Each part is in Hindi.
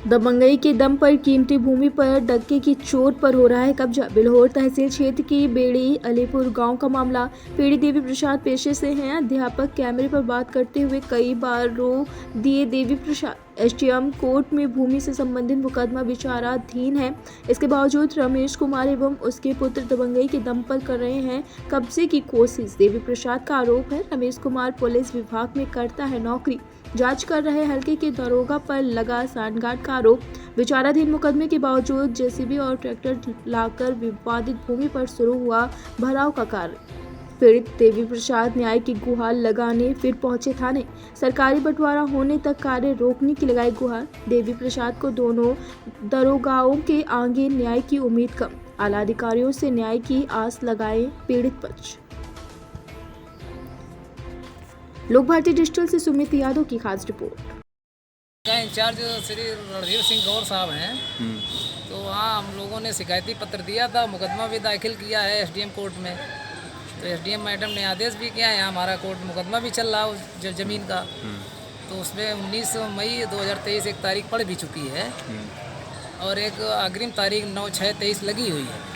दबंगई के दम पर कीमती भूमि पर डक्के की चोट पर हो रहा है कब्जा। बिल्हौर तहसील क्षेत्र की बेड़ी अलीपुर गांव का मामला। पीड़ित देवी प्रसाद पेशे से हैं अध्यापक। कैमरे पर बात करते हुए कई बार रो दिए देवी प्रसाद। एसडीएम कोर्ट में भूमि से संबंधित मुकदमा विचाराधीन है। इसके बावजूद रमेश कुमार एवं उसके पुत्र दबंगई के दम पर कर रहे हैं कब्जे की कोशिश। देवी प्रसाद का आरोप है रमेश कुमार पुलिस विभाग में करता है नौकरी। जांच कर रहे हल्के के दरोगा पर लगा सांठगांठ का आरोप। विचाराधीन मुकदमे के बावजूद जेसीबी और ट्रैक्टर लाकर विवादित भूमि पर शुरू हुआ भराव का कार्य। पीड़ित देवी प्रसाद न्याय की गुहार लगाने फिर पहुंचे थाने। सरकारी बंटवारा होने तक कार्य रोकने की लगाई गुहार। देवी प्रसाद को दोनों दरोगाओं के आगे न्याय की उम्मीद कम। आला अधिकारियों से न्याय की आस लगाए पीड़ित पक्ष। लोक भारती डिजिटल से सुमित यादव की खास रिपोर्ट। का इंचार्ज श्री रणधीर सिंह गौर साहब हैं। तो वहाँ हम लोगों ने शिकायती पत्र दिया था, मुकदमा भी दाखिल किया है एसडीएम कोर्ट में। तो एसडीएम मैडम ने आदेश भी किया है, यहाँ हमारा कोर्ट मुकदमा भी चल रहा है उस ज़मीन का। तो उसमें 19 मई 2023 एक तारीख पड़ भी चुकी है और एक अग्रिम तारीख 9/6/23 लगी हुई है।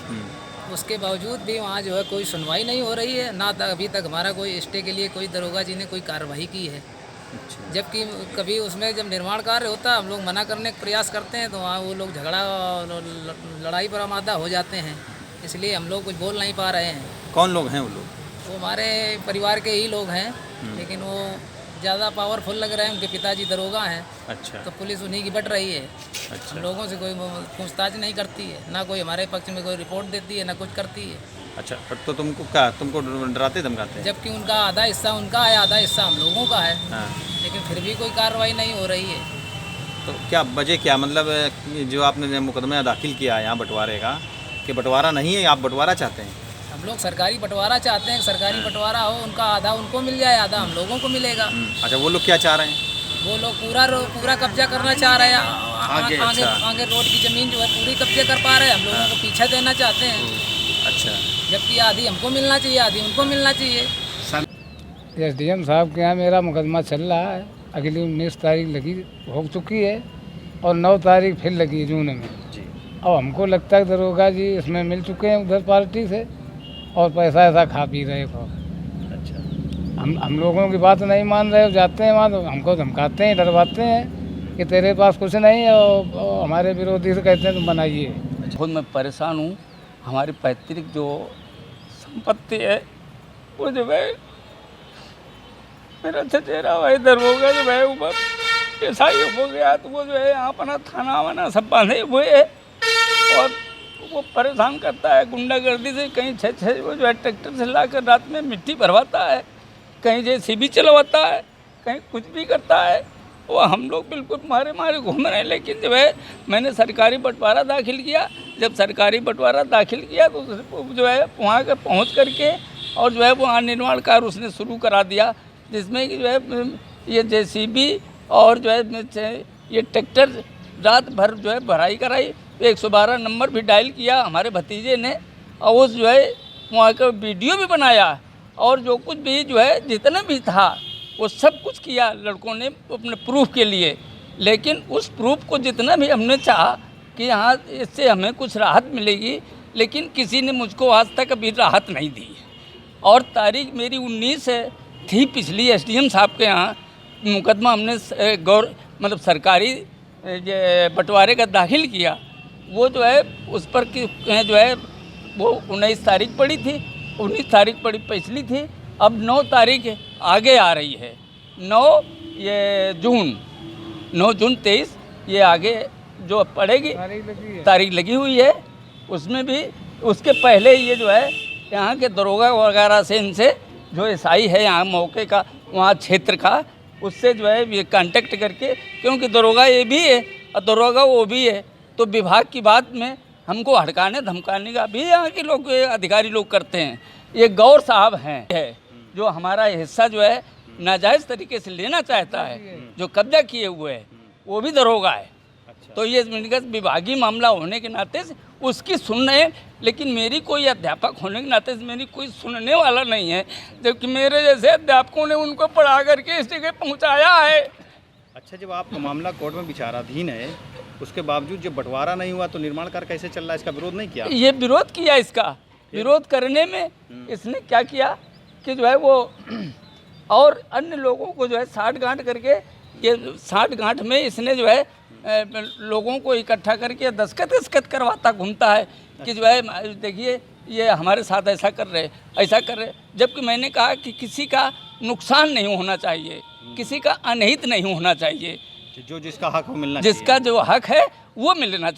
उसके बावजूद भी वहाँ जो है कोई सुनवाई नहीं हो रही है, ना अभी तक हमारा कोई स्टे के लिए कोई दरोगा जी ने कोई कार्रवाई की है। जबकि कभी उसमें जब निर्माण कार्य होता है हम लोग मना करने का प्रयास करते हैं तो वहाँ वो लोग झगड़ा लड़ाई पर आमादा हो जाते हैं। इसलिए हम लोग कुछ बोल नहीं पा रहे हैं। कौन लोग हैं वो लोग? वो हमारे परिवार के ही लोग हैं, लेकिन वो ज़्यादा पावरफुल लग रहे हैं। उनके पिताजी दरोगा हैं। अच्छा। तो पुलिस उन्हीं की बट रही है। अच्छा। हम लोगों से कोई पूछताछ नहीं करती है, ना कोई हमारे पक्ष में कोई रिपोर्ट देती है, ना कुछ करती है। अच्छा, तो तुमको डराते धमकाते हैं? जबकि उनका आधा हिस्सा उनका है, आधा हिस्सा हम लोगों का है। हाँ। लेकिन फिर भी कोई कार्रवाई नहीं हो रही है। तो क्या वजह क्या, मतलब जो आपने मुकदमा दाखिल किया है यहाँ बंटवारे का, कि बंटवारा नहीं है, आप बंटवारा चाहते हैं? हम लोग सरकारी बंटवारा चाहते हैं। सरकारी बंटवारा हो, उनका आधा उनको मिल जाए, आधा हम लोगों को मिलेगा। अच्छा, वो लोग क्या चाह रहे हैं? वो लोग पूरा कब्जा करना चाह रहे हैं। आगे। आगे, अच्छा। आगे रोड की ज़मीन जो है पूरी कब्जे कर पा रहे हैं। हम लोगों को पीछे देना चाहते हैं। अच्छा। जबकि आधी हमको मिलना चाहिए, आधी उनको मिलना चाहिए। एसडीएम साहब के यहाँ मेरा मुकदमा चल रहा है। अगली 19 तारीख लगी हो चुकी है और 9 तारीख फिर लगी है जून में जी। और हमको लगता है दरोगा जी इसमें मिल चुके हैं उधर पार्टी से और पैसा ऐसा खा पी रहे हो। अच्छा। हम लोगों की बात नहीं मान रहे हो, जाते हैं वहाँ तो हमको धमकाते हैं, डरवाते हैं कि तेरे पास कुछ नहीं है और हमारे विरोधी से कहते हैं तुम बनाइए। खुद मैं परेशान हूँ। हमारी पैतृक जो संपत्ति है वो जो है मेरा चचेरा भाई दरोगा जो है ऊपर ऐसा ही हो गया, तो वो जो है यहाँ अपना थाना वाना सब बांधे हुए है और वो परेशान करता है गुंडागर्दी से। कहीं छः वो जो है ट्रैक्टर से लाकर रात में मिट्टी भरवाता है, कहीं जेसीबी चलवाता है, कहीं कुछ भी करता है। वो हम लोग बिल्कुल मारे घूम रहे हैं। लेकिन जो है मैंने सरकारी बंटवारा दाखिल किया। जब सरकारी बंटवारा दाखिल किया तो जो है वहाँ कर पहुँच करके और जो है वहाँ निर्माण कार्य उसने शुरू करा दिया, जिसमें कि जो है ये जेसीबी और जो है ये ट्रैक्टर रात भर जो है भराई कराई। 112 नंबर भी डायल किया हमारे भतीजे ने और उस जो है वहाँ का वीडियो भी बनाया और जो कुछ भी जो है जितना भी था वो सब कुछ किया लड़कों ने अपने प्रूफ के लिए। लेकिन उस प्रूफ को जितना भी हमने चाहा कि यहाँ इससे हमें कुछ राहत मिलेगी, लेकिन किसी ने मुझको आज तक अभी राहत नहीं दी है। और तारीख मेरी 19 थी पिछली एसडीएम साहब के यहाँ मुकदमा हमने मतलब सरकारी बंटवारे का दाखिल किया। वो जो है उस पर जो है वो 19 तारीख पड़ी थी, 19 तारीख पड़ी पिछली थी। अब 9 तारीख आगे आ रही है, 9 जून 23 ये आगे जो पड़ेगी तारीख लगी हुई है। उसमें भी उसके पहले ये जो है यहाँ के दरोगा वगैरह से इनसे जो एसआई है यहाँ मौके का वहाँ क्षेत्र का, उससे जो है ये कांटेक्ट करके, क्योंकि दरोगा ये भी है और दरोगा वो भी है, तो विभाग की बात में हमको हड़काने धमकाने का भी यहाँ के लोग अधिकारी लोग करते हैं। ये गौर साहब हैं जो हमारा हिस्सा जो है नाजायज़ तरीके से लेना चाहता है, जो कब्जा किए हुए है वो भी दरोगा है। तो ये विभागीय मामला होने के नाते से उसकी सुन रहे हैं, लेकिन मेरी कोई अध्यापक होने के नाते से मेरी कोई सुनने वाला नहीं है, जबकि मेरे जैसे अध्यापकों ने उनको पढ़ा करके इस जगह पहुँचाया है। अच्छा, जब आपका मामला कोर्ट में विचाराधीन है उसके बावजूद जब बंटवारा नहीं हुआ तो निर्माण कार्य कैसे चल रहा है? इसका विरोध नहीं किया? ये विरोध किया, इसका विरोध करने में इसने क्या किया कि जो है वो और अन्य लोगों को जो है साठ गांठ करके, ये 60 गांठ में इसने जो है लोगों को इकट्ठा करके दस्तखत करवाता घूमता है कि जो है देखिए ये हमारे साथ ऐसा कर रहे, जबकि मैंने कहा कि किसी का नुकसान नहीं होना चाहिए, किसी का अनहित नहीं होना चाहिए, जो जिसका हक हो मिलना जिसका जो हक है वो मिलना चाहिए।